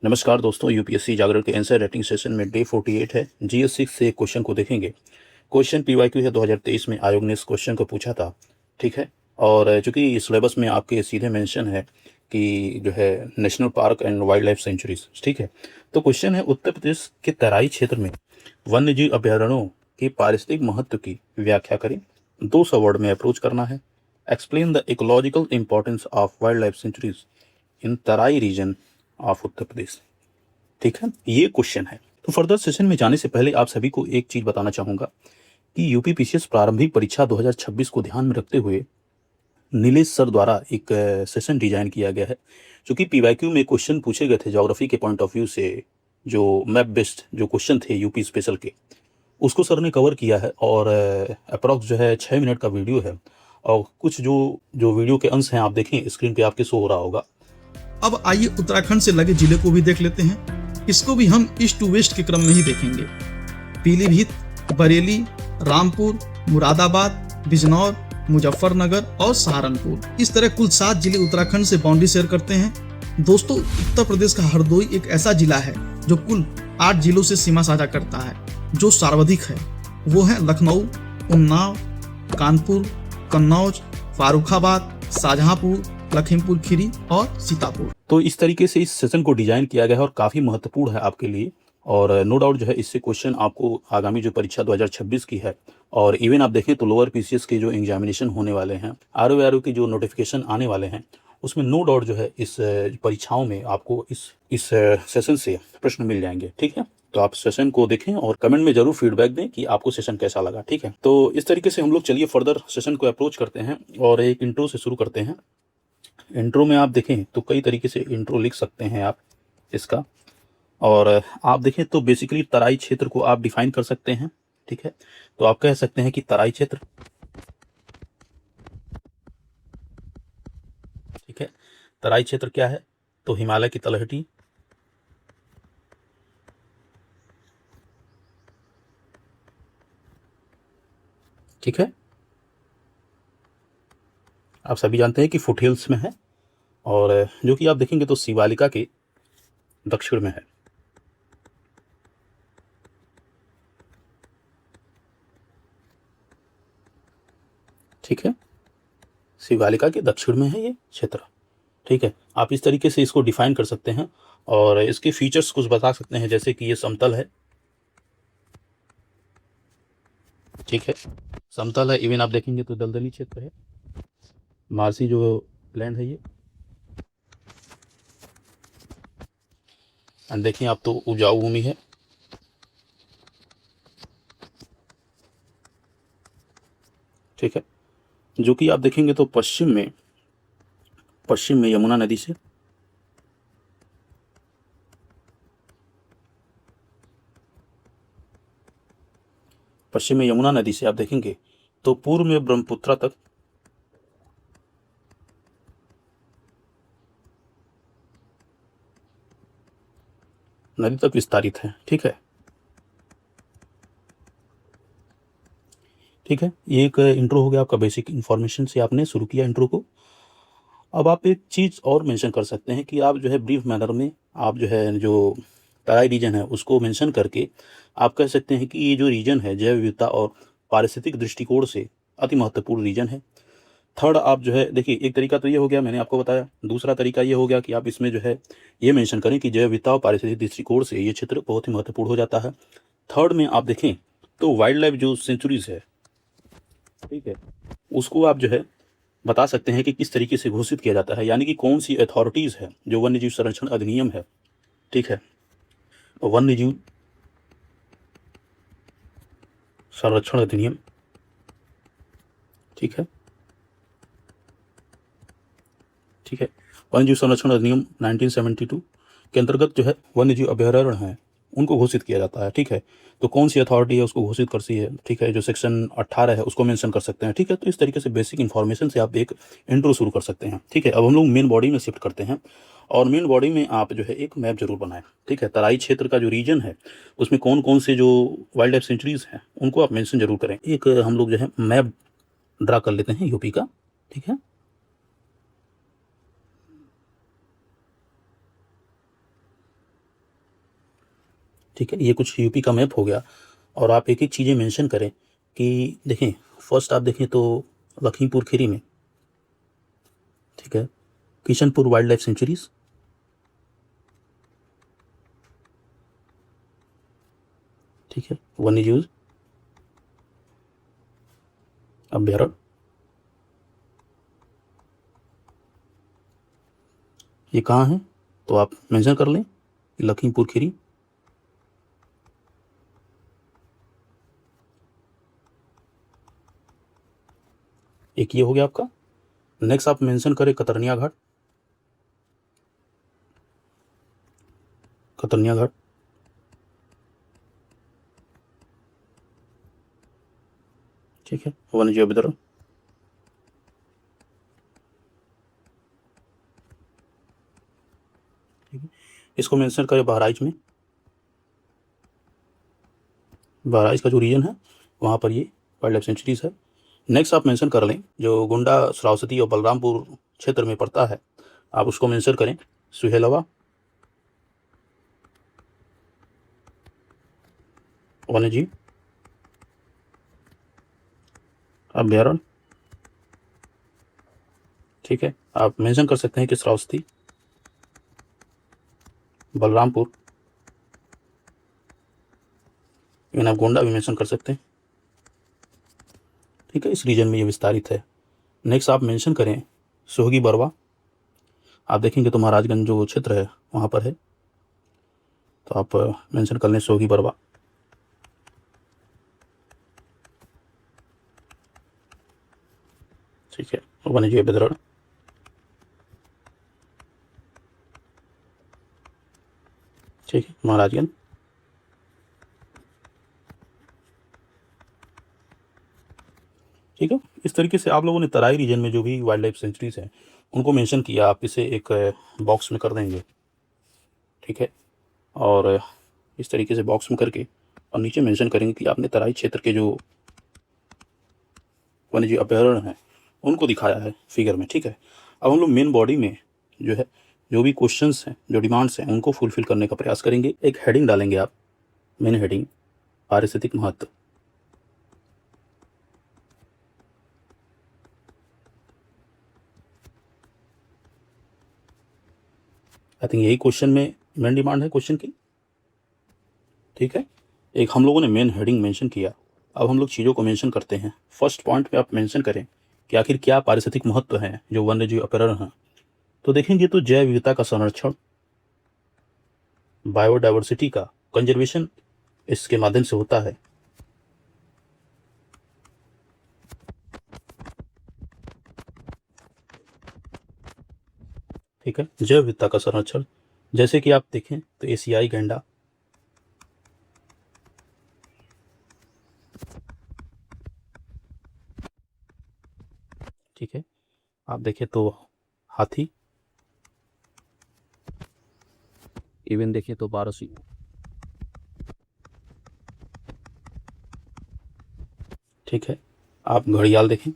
नमस्कार दोस्तों, यूपीएससी जागरण के आंसर राइटिंग सेशन में डे 48 है। जीएस 6 से क्वेश्चन को देखेंगे। क्वेश्चन पीवाईक्यू है, 2023 में आयोग ने इस क्वेश्चन को पूछा था। ठीक है, और चूंकि सिलेबस में आपके सीधे मेंशन है कि जो है national park and wild life sanctuaries. ठीक है, तो क्वेश्चन है उत्तर प्रदेश के तराई क्षेत्र में वन्य जीव अभयारण्यों के पारिस्थितिक महत्व की व्याख्या करें। 200 वर्ड में अप्रोच करना है। Explain the ecological importance of wildlife sanctuaries in Terai region of Uttar Pradesh. ठीक है, ये क्वेश्चन है। तो फर्दर सेशन में जाने से पहले आप सभी को एक चीज बताना चाहूंगा कि यूपी पीसीएस प्रारंभिक परीक्षा 2026 को ध्यान में रखते हुए नीलेश सर द्वारा एक सेशन डिजाइन किया गया है। क्योंकि पीवाईक्यू में क्वेश्चन पूछे गए थे ज्योग्राफी के पॉइंट ऑफ व्यू से, जो मैप बेस्ड जो क्वेश्चन थे यूपी स्पेशल के, उसको सर ने कवर किया है। और अप्रॉक्स जो है 6 मिनट का वीडियो है। और कुछ जो जो वीडियो के अंश हैं आप देखें, स्क्रीन पे आपके शो हो रहा होगा। अब आइए उत्तराखंड से लगे जिले को भी देख लेते हैं। इसको भी हम ईस्ट टू वेस्ट के क्रम में ही देखेंगे। पीलीभीत, बरेली, रामपुर, मुरादाबाद, बिजनौर, मुजफ्फरनगर और सहारनपुर, इस तरह कुल 7 जिले उत्तराखंड से बाउंड्री शेयर करते हैं। दोस्तों, उत्तर प्रदेश का हरदोई एक ऐसा जिला है जो कुल 8 जिलों से सीमा साझा करता है, जो सर्वाधिक है। वो है लखनऊ, उन्नाव, कानपुर, कन्नौज, फारुखाबाद, शाहजहांपुर, लखीमपुर खीरी और सीतापुर। तो इस तरीके से इस सेशन को डिजाइन किया गया है और काफी महत्वपूर्ण है आपके लिए। और नो डाउट जो है इससे क्वेश्चन आपको आगामी जो परीक्षा 2026 की है, और इवन आप देखें तो लोअर पीसीएस के जो एग्जामिनेशन होने वाले हैं, आरओ की जो नोटिफिकेशन आने वाले हैं, उसमें नो डाउट जो है इस परीक्षाओं में आपको इस सेशन से प्रश्न मिल जाएंगे। ठीक है, तो आप सेशन को देखें और कमेंट में जरूर फीडबैक दें कि आपको सेशन कैसा लगा। ठीक है, तो इस तरीके से हम लोग चलिए फर्दर सेशन को अप्रोच करते हैं और एक इंट्रो से शुरू करते हैं। इंट्रो में आप देखें तो कई तरीके से इंट्रो लिख सकते हैं आप इसका। और आप देखें तो बेसिकली तराई क्षेत्र को आप डिफाइन कर सकते हैं। ठीक है, तो आप कह सकते हैं कि तराई क्षेत्र, ठीक है, तराई क्षेत्र क्या है? तो हिमालय की तलहटी, ठीक है, आप सभी जानते हैं कि फुटहिल्स में है, और जो कि आप देखेंगे तो शिवालिका के दक्षिण में है। ठीक है, शिवालिका के दक्षिण में है ये क्षेत्र। ठीक है, आप इस तरीके से इसको डिफाइन कर सकते हैं और इसके फीचर्स कुछ बता सकते हैं, जैसे कि ये समतल है। ठीक है, समतल है। इवन आप देखेंगे तो दलदली क्षेत्र है, मार्सी जो लैंड है ये। एंड देखें आप तो उपजाऊ भूमि है। ठीक है, जो कि आप देखेंगे तो पश्चिम में यमुना नदी से आप देखेंगे तो पूर्व में ब्रह्मपुत्रा तक नदी तक विस्तारित है। ठीक है, ठीक है, ये एक इंट्रो हो गया आपका। बेसिक इन्फॉर्मेशन से आपने शुरू किया इंट्रो को। अब आप एक चीज़ और मेंशन कर सकते हैं कि आप जो है ब्रीफ मैनर में आप जो है जो तराई रीजन है उसको मेंशन करके आप कह सकते हैं कि ये जो रीजन है जैव विविधता और पारिस्थितिक दृष्टिकोण से अति महत्वपूर्ण रीजन है। थर्ड, आप जो है देखिए, एक तरीका तो ये हो गया, मैंने आपको बताया। दूसरा तरीका ये हो गया कि आप इसमें जो है ये मेंशन करें कि जैव विविधता और पारिस्थितिक दृष्टिकोण से ये क्षेत्र बहुत ही महत्वपूर्ण हो जाता है। थर्ड में आप देखें तो वाइल्ड लाइफ जो सेंचुरीज है, ठीक है, उसको आप जो है बता सकते हैं कि किस तरीके से घोषित किया जाता है, यानी कि कौन सी अथॉरिटीज़ है। जो वन्य जीव संरक्षण अधिनियम है, ठीक है, वन्य जीव संरक्षण अधिनियम, ठीक है, ठीक है, वन्य जीव संरक्षण अधिनियम 1972 के अंतर्गत जो है वन्य जीव अभयारण्य हैं उनको घोषित किया जाता है। ठीक है, तो कौन सी अथॉरिटी है उसको घोषित करती है। ठीक है, जो सेक्शन 18 है उसको मेंशन कर सकते हैं। ठीक है, तो इस तरीके से बेसिक इन्फॉर्मेशन से आप एक इंट्रो शुरू कर सकते हैं। ठीक है, अब हम लोग मेन बॉडी में शिफ्ट करते हैं और मेन बॉडी में आप जो है एक मैप जरूर बनाएं। ठीक है, तराई क्षेत्र का जो रीजन है उसमें कौन कौन से जो वाइल्ड लाइफ सेंचुरीज हैं उनको आप मेंशन जरूर करें। एक हम लोग जो है मैप ड्रा कर लेते हैं यूपी का। ठीक है, ठीक है, ये कुछ यूपी का मैप हो गया और आप एक एक चीज़ें मेंशन करें कि देखें, फर्स्ट आप देखें तो लखीमपुर खीरी में, ठीक है, किशनपुर वाइल्ड लाइफ सेंचुरीज, ठीक है, वन्यजीव अभ्यारण्य, ये कहाँ है तो आप मेंशन कर लें लखीमपुर खीरी। एक ये हो गया आपका। नेक्स्ट आप मेंशन करें कतरनिया घाट, कतरनिया घाट, ठीक है, वन्यजीव अभ्यारण्य, ठीक है। इसको मेंशन करें बहराइच में, बहराइच का जो रीजन है वहाँ पर ये वाइल्ड लाइफ सेंचुरीज है। नेक्स्ट आप मेंशन कर लें जो गोंडा, श्रावस्ती और बलरामपुर क्षेत्र में पड़ता है, आप उसको मेंशन करें सुहेलवा वन्यजीव अभ्यारण्य, ठीक है। आप मेंशन कर सकते हैं कि श्रावस्ती, बलरामपुर, इवन आप गोंडा भी मेंशन कर सकते हैं, ठीक है, इस रीजन में ये विस्तारित है। नेक्स्ट आप मेंशन करें सोहगी बरवा, आप देखेंगे तो महाराजगंज जो क्षेत्र है वहाँ पर है, तो आप मेंशन कर लें सोहगी बरवा, ठीक है, वन्यजीव अभ्यारण्य, ठीक है, महाराजगंज, ठीक है। इस तरीके से आप लोगों ने तराई रीजन में जो भी वाइल्ड लाइफ सेंचुरीज हैं उनको मेंशन किया, आप इसे एक बॉक्स में कर देंगे, ठीक है, और इस तरीके से बॉक्स में करके और नीचे मेंशन करेंगे कि आपने तराई क्षेत्र के जो वन्यजीव अभ्यारण्य हैं उनको दिखाया है फिगर में, ठीक है। अब हम लोग मेन बॉडी में जो है जो भी क्वेश्चंस हैं, जो डिमांड्स हैं, उनको फुलफिल करने का प्रयास करेंगे। एक हेडिंग डालेंगे आप, मेन हेडिंग पारिस्थितिक महत्व, आई थिंक यही क्वेश्चन में मेन डिमांड है क्वेश्चन की, ठीक है। एक हम लोगों ने मेन हेडिंग मेंशन किया, अब हम लोग चीज़ों को मेंशन करते हैं। फर्स्ट पॉइंट पे आप मेंशन करें कि आखिर क्या पारिस्थितिक महत्व है जो वन्यजीव अभ्यारण्य है। तो देखेंगे तो जैव विविधता का संरक्षण, बायोडाइवर्सिटी का कंजर्वेशन इसके माध्यम से होता है, ठीक है, जैव विविधता का संरक्षण। जैसे कि आप देखें तो एशियाई गैंडा, ठीक है, आप देखें तो हाथी, इवन देखें तो बारहसी, ठीक है, आप घड़ियाल देखें,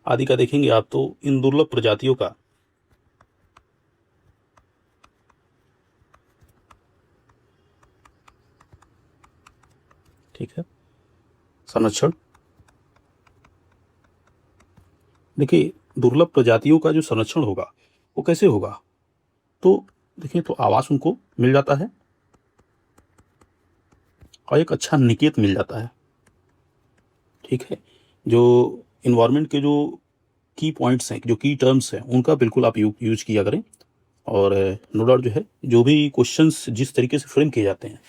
आदि का देखेंगे आप तो इन दुर्लभ प्रजातियों का ठीक है संरक्षण। देखिए दुर्लभ प्रजातियों का जो संरक्षण होगा वो कैसे होगा, तो देखिए तो आवास उनको मिल जाता है और एक अच्छा निकेत मिल जाता है, ठीक है। जो इन्वायरमेंट के जो की पॉइंट्स हैं, जो की टर्म्स हैं, उनका बिल्कुल आप यूज किया करें। और नो डाउट जो है जो भी क्वेश्चंस जिस तरीके से फ्रेम किए जाते हैं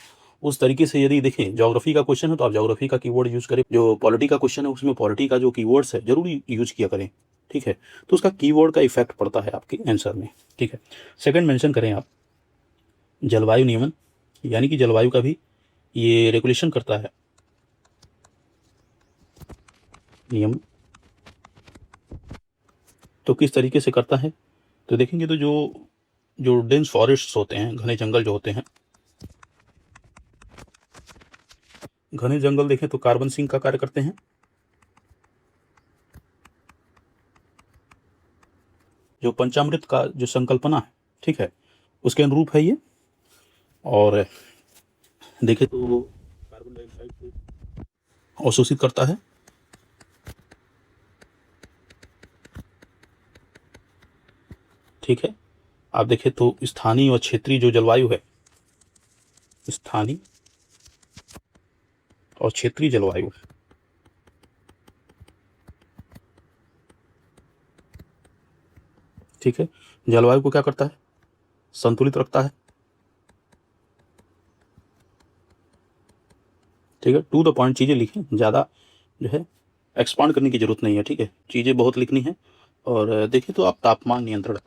उस तरीके से, यदि देखें ज्योग्राफी का क्वेश्चन है तो आप ज्योग्राफी का कीवर्ड यूज करें, जो पॉलिटी का क्वेश्चन है उसमें पॉलिटी का जो कीवर्ड्स है जरूर यूज किया करें, ठीक है। तो उसका कीवर्ड का इफेक्ट पड़ता है आपके आंसर में, ठीक है। सेकंड मेंशन करें आप जलवायु नियमन, यानी कि जलवायु का भी ये रेगुलेशन करता है, नियम तो किस तरीके से करता है, तो देखेंगे तो जो जो डेंस फॉरेस्ट होते हैं, घने जंगल जो होते हैं, घने जंगल देखें तो कार्बन सिंक का कार्य करते हैं, जो पंचामृत का जो संकल्पना है, ठीक है, उसके अनुरूप है ये। और देखें तो कार्बन डाइऑक्साइड को अवशोषित करता है। ठीक है, आप देखें तो स्थानीय और क्षेत्रीय जो जलवायु है, स्थानीय और क्षेत्रीय जलवायु, ठीक है, जलवायु को क्या करता है, संतुलित रखता है। ठीक है, टू द पॉइंट चीज़ें लिखें, ज़्यादा जो है एक्सपांड करने की जरूरत नहीं है। ठीक है, चीज़ें बहुत लिखनी है। और देखें तो आप तापमान नियंत्रण,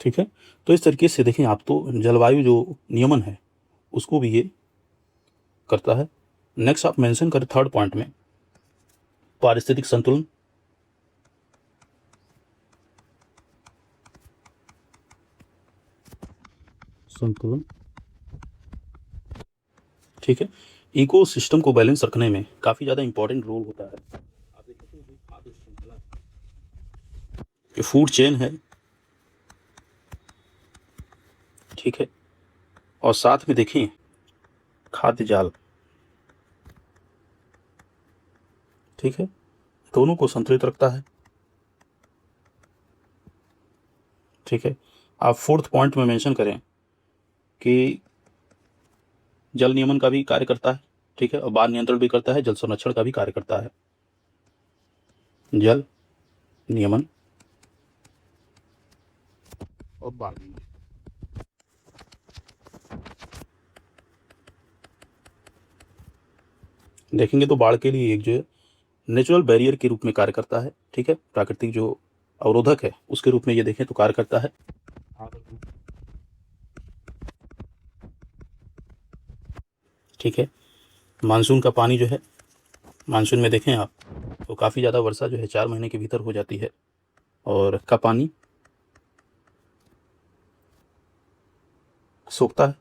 ठीक है, तो इस तरीके से देखें आप तो जलवायु जो नियमन है उसको भी ये करता है। नेक्स्ट आप मेंशन करें थर्ड पॉइंट में पारिस्थितिक संतुलन। संतुलन, ठीक है, इकोसिस्टम को बैलेंस रखने में काफ़ी ज़्यादा इंपॉर्टेंट रोल होता है। आप देखते हैं खाद्य श्रृंखला, ये फूड चेन है, ठीक है, और साथ में देखें खाद्य जाल, ठीक है, दोनों को संतुलित रखता है। ठीक है, आप फोर्थ पॉइंट में मेंशन करें कि जल नियमन का भी कार्य करता है। ठीक है, और बाढ़ नियंत्रण भी करता है, जल संरक्षण का भी कार्य करता है। जल नियमन और बाढ़ नियंत्रण, देखेंगे तो बाढ़ के लिए एक जो है नेचुरल बैरियर के रूप में कार्य करता है। ठीक है, प्राकृतिक जो अवरोधक है उसके रूप में ये देखें तो कार्य करता है। ठीक है, मानसून का पानी जो है, मानसून में देखें आप तो काफ़ी ज़्यादा वर्षा जो है 4 महीने के भीतर हो जाती है, और का पानी सोखता है,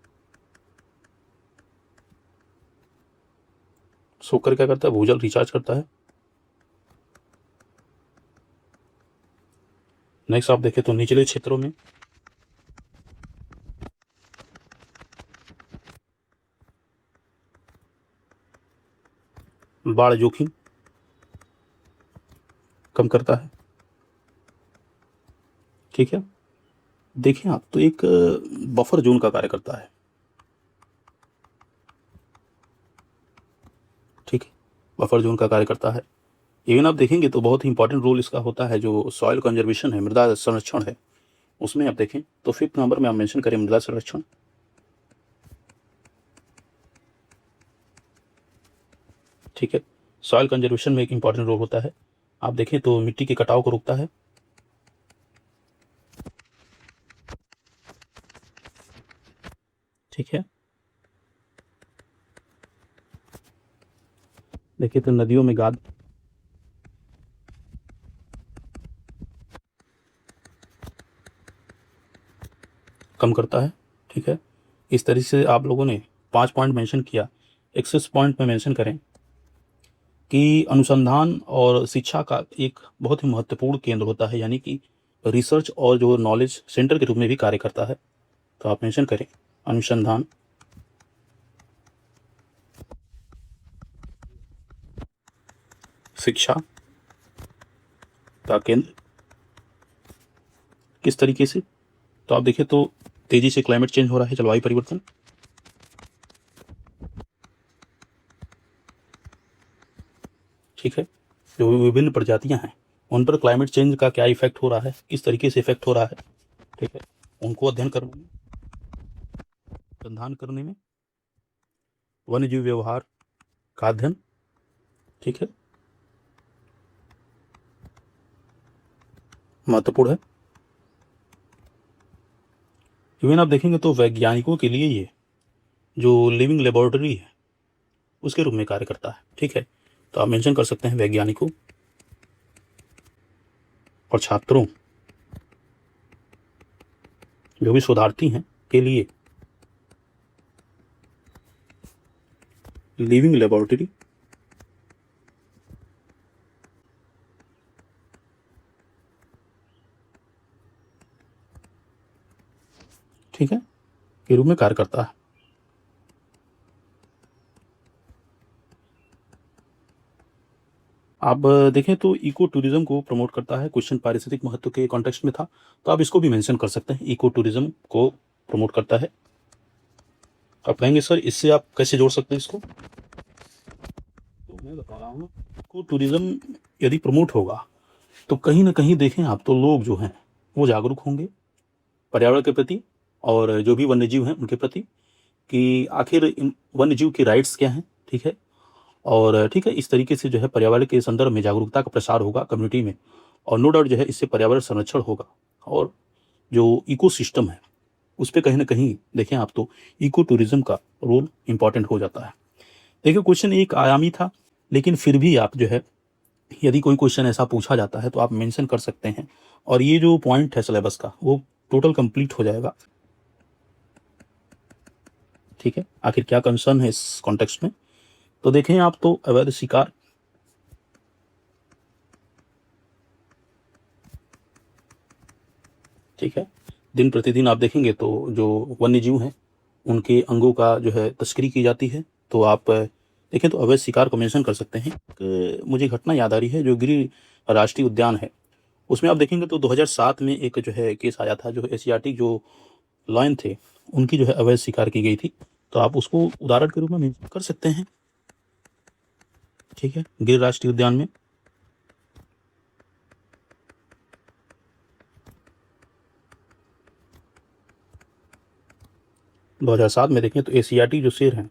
सोख कर क्या करता है, भूजल रिचार्ज करता है। नेक्स्ट आप देखें तो निचले क्षेत्रों में बाढ़ जोखिम कम करता है। ठीक है, देखें आप तो एक बफर जोन का कार्य करता है। ठीक है, बफर जोन का कार्य करता है। इवन आप देखेंगे तो बहुत ही इंपॉर्टेंट रोल इसका होता है जो सॉइल कंजर्वेशन है, मृदा संरक्षण है, उसमें आप देखें तो 5th नंबर में आप मेंशन करें मृदा संरक्षण। ठीक है, सॉइल कंजर्वेशन में एक इंपॉर्टेंट रोल होता है। आप देखें तो मिट्टी के कटाव को रोकता है। ठीक है, देखिए तो नदियों में गाद कम करता है। ठीक है, इस तरीके से आप लोगों ने 5 पॉइंट मेंशन किया। एक 6 पॉइंट में मेंशन करें कि अनुसंधान और शिक्षा का एक बहुत ही महत्वपूर्ण केंद्र होता है, यानी कि रिसर्च और जो नॉलेज सेंटर के रूप में भी कार्य करता है। तो आप मेंशन करें अनुसंधान शिक्षा का केंद्र। किस तरीके से, तो आप देखें तो तेजी से क्लाइमेट चेंज हो रहा है, जलवायु परिवर्तन। ठीक है, जो विभिन्न प्रजातियां हैं उन पर क्लाइमेट चेंज का क्या इफेक्ट हो रहा है, किस तरीके से इफेक्ट हो रहा है। ठीक है, उनको अध्ययन करने में, अनुसंधान करने में, वन्य जीव व्यवहार का अध्ययन। ठीक है, महत्वपूर्ण है। इवन आप देखेंगे तो वैज्ञानिकों के लिए ये जो लिविंग लेबोरेटरी है उसके रूप में कार्य करता है। ठीक है, तो आप मेंशन कर सकते हैं वैज्ञानिकों और छात्रों जो भी शोधार्थी हैं के लिए लिविंग लेबोरेटरी ठीक है, के रूप में कार्य करता है। आप देखें तो इको टूरिज्म को प्रमोट करता है। क्वेश्चन पारिस्थितिक महत्व के कॉन्टेक्स्ट में था, तो आप इसको भी मेंशन कर सकते हैं, इको टूरिज्म को प्रमोट करता है। आप कहेंगे सर इससे आप कैसे जोड़ सकते हैं इसको, तो मैं बता रहा हूँ, इको टूरिज्म यदि प्रमोट होगा तो कहीं ना कहीं देखें आप, तो लोग जो हैं वो जागरूक होंगे पर्यावरण के प्रति और जो भी वन्य जीव हैं उनके प्रति, कि आखिर इन वन्य जीव के राइट्स क्या हैं। ठीक है, और ठीक है, इस तरीके से जो है पर्यावरण के संदर्भ में जागरूकता का प्रसार होगा कम्युनिटी में, और नो डाउट जो है इससे पर्यावरण संरक्षण होगा, और जो इकोसिस्टम है उस पे कहीं ना कहीं देखें आप, तो इको टूरिज्म का रोल इंपॉर्टेंट हो जाता है। देखिए क्वेश्चन एक आयामी था, लेकिन फिर भी आप जो है, यदि कोई क्वेश्चन ऐसा पूछा जाता है तो आप मेंशन कर सकते हैं, और ये जो पॉइंट है सिलेबस का वो टोटल कंप्लीट हो जाएगा। ठीक है, आखिर क्या कंसर्न है इस कॉन्टेक्स्ट में, तो देखें आप, तो अवैध शिकार, ठीक है, दिन प्रतिदिन आप देखेंगे तो जो वन्य जीव हैं उनके अंगों का जो है तस्करी की जाती है, तो आप देखें तो अवैध शिकार को मेंशन कर सकते हैं। मुझे घटना याद आ रही है, जो गिर राष्ट्रीय उद्यान है उसमें आप देखेंगे तो 2007 में एक जो है केस आया था, जो एशियाटिक जो लायन थे उनकी जो है अवैध शिकार की गई थी, तो आप उसको उदाहरण के रूप में मेंशन कर सकते हैं। ठीक है, गिर राष्ट्रीय उद्यान में 2007 में देखें तो एशियाटिक जो शेर हैं,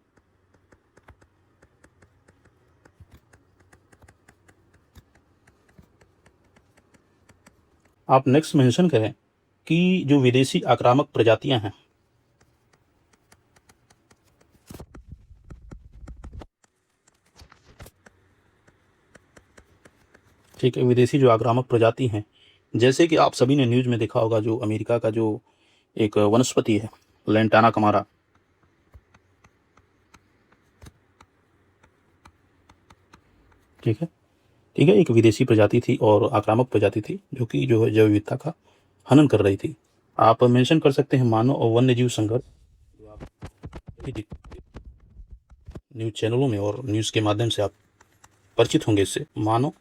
आप नेक्स्ट मेंशन करें कि जो विदेशी आक्रामक प्रजातियां हैं, ठीक है, विदेशी जो आक्रामक प्रजाति हैं, जैसे कि आप सभी ने न्यूज में देखा होगा, जो अमेरिका का जो एक वनस्पति है लेंटाना कमारा, ठीक है, ठीक है, एक विदेशी प्रजाति थी और आक्रामक प्रजाति थी, जो कि जो है जैव विविधता का हनन कर रही थी। आप मेंशन कर सकते हैं मानव और वन्य जीव संघर्ष, जो आप न्यूज चैनलों में और न्यूज़ के माध्यम से आप परिचित होंगे इससे, मानव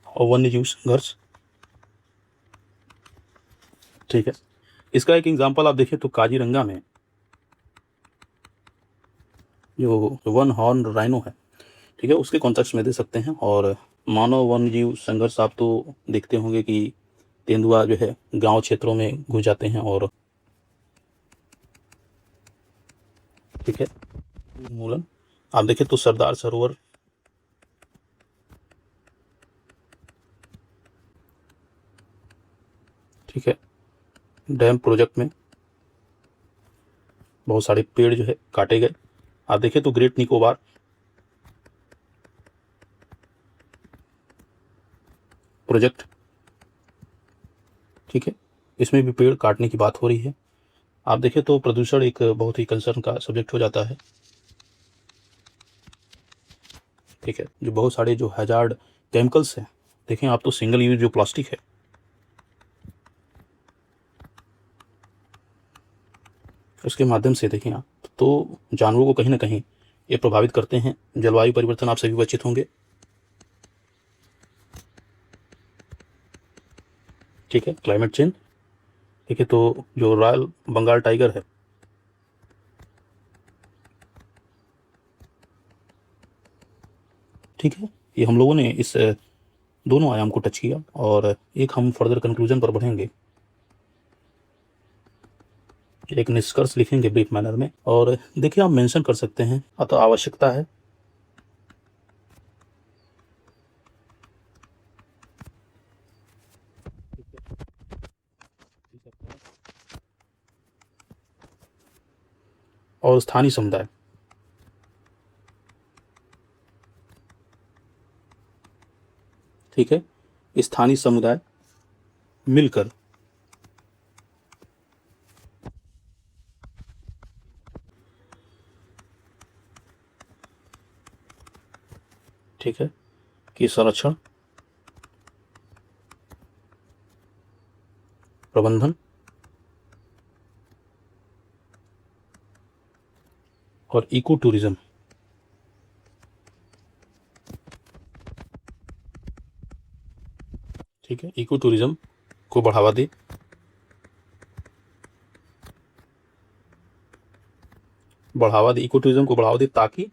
और वन्य जीव संघर्ष। ठीक है, इसका एक एग्जांपल आप देखें तो काजीरंगा में जो वन हॉर्न राइनो है, ठीक है, उसके कॉन्टेक्स्ट में दे सकते हैं। और मानव वन्य जीव संघर्ष आप तो देखते होंगे कि तेंदुआ जो है गांव क्षेत्रों में घुस जाते हैं, और ठीक है, उन्मूलन आप देखें तो सरदार सरोवर, ठीक है, डैम प्रोजेक्ट में बहुत सारे पेड़ जो है काटे गए। आप देखें तो ग्रेट निकोबार, प्रोजेक्ट, ठीक है, इसमें भी पेड़ काटने की बात हो रही है। आप देखें तो प्रदूषण एक बहुत ही कंसर्न का सब्जेक्ट हो जाता है। ठीक है, जो बहुत सारे जो हैजार्ड केमिकल्स हैं, देखें आप तो सिंगल यूज जो प्लास्टिक है, उसके माध्यम से देखें आप तो जानवरों को कहीं ना कहीं ये प्रभावित करते हैं। जलवायु परिवर्तन आप सभी परिचित होंगे। ठीक है, क्लाइमेट चेंज, ठीक है, तो जो रॉयल बंगाल टाइगर है, ठीक है, ये हम लोगों ने इस दोनों आयाम को टच किया, और एक हम फर्दर कंक्लूजन पर बढ़ेंगे, एक निष्कर्ष लिखेंगे ब्रीफ मैनर में। और देखिए आप मेंशन कर सकते हैं, अतः आवश्यकता है और स्थानीय समुदाय, ठीक है, स्थानीय समुदाय मिलकर ठीक है कि संरक्षण, प्रबंधन और इको टूरिज्म। ठीक है, इको टूरिज्म को बढ़ावा दे, इको टूरिज्म को बढ़ावा दे ताकि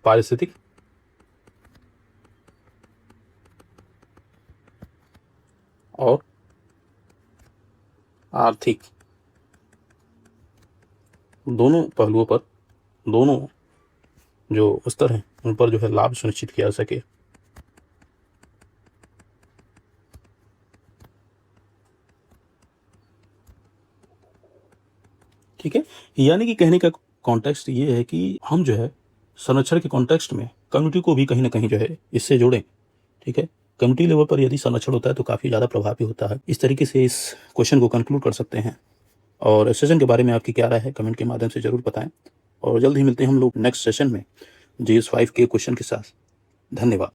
पारिस्थितिक और आर्थिक दोनों पहलुओं पर, दोनों जो स्तर हैं उन पर जो है लाभ सुनिश्चित किया जा सके। ठीक है, यानी कि कहने का कॉन्टेक्स्ट ये है कि हम जो है संरक्षण के कॉन्टेक्स्ट में कम्युनिटी को भी कहीं ना कहीं जो है इससे जोड़ें। ठीक है, कम्युनिटी लेवल पर यदि संरक्षण होता है तो काफ़ी ज़्यादा प्रभावी होता है। इस तरीके से इस क्वेश्चन को कंक्लूड कर सकते हैं। और सेशन के बारे में आपकी क्या राय है कमेंट के माध्यम से ज़रूर बताएं। और जल्द ही मिलते हैं हम लोग नेक्स्ट सेशन में GS 5 के क्वेश्चन के साथ। धन्यवाद।